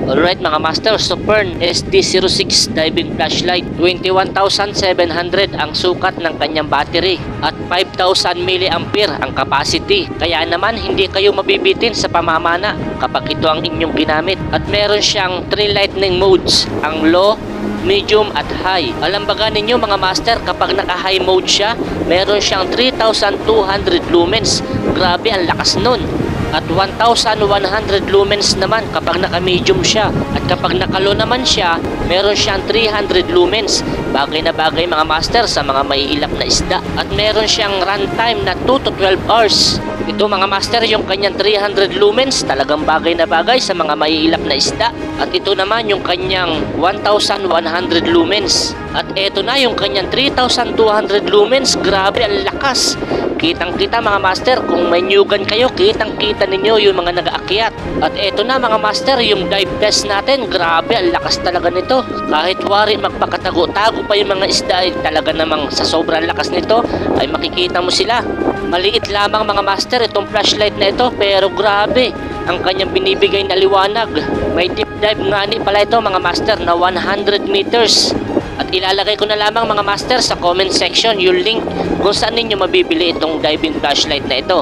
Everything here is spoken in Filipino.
Alright mga master, Supern SD06 diving flashlight, 21,700 ang sukat ng kanyang battery at 5,000 mAh ang capacity. Kaya naman hindi kayo mabibitin sa pamamana kapag ito ang inyong ginamit. At meron siyang 3 lightning modes, ang low, medium at high. Alam baga ninyo mga master, kapag naka high mode siya, meron siyang 3,200 lumens. Grabe, ang lakas nun. At 1,100 lumens naman kapag naka-medium siya. At kapag naka-low naman siya, meron siyang 300 lumens. Bagay na bagay mga master sa mga maiilap na isda. At meron siyang runtime na 2 to 12 hours. Ito mga master, yung kanyang 300 lumens, talagang bagay na bagay sa mga maiilap na isda. At ito naman yung kanyang 1,100 lumens. At ito na yung kanyang 3,200 lumens. Grabe, ang lakas. Kitang-kita mga master, kung may nyugan kayo, kitang-kita ninyo yung mga nag-aakyat. At eto na mga master, yung dive test natin. Grabe, ang lakas talaga nito. Kahit wari magpakatago-tago pa yung mga isda, talaga namang sa sobrang lakas nito ay makikita mo sila. Maliit lamang mga master itong flashlight na ito, pero grabe ang kanyang binibigay na liwanag. May deep dive nga ni pala ito mga master na 100 meters. At ilalagay ko na lamang mga master sa comment section yung link kung saan ninyo mabibili itong diving flashlight na ito.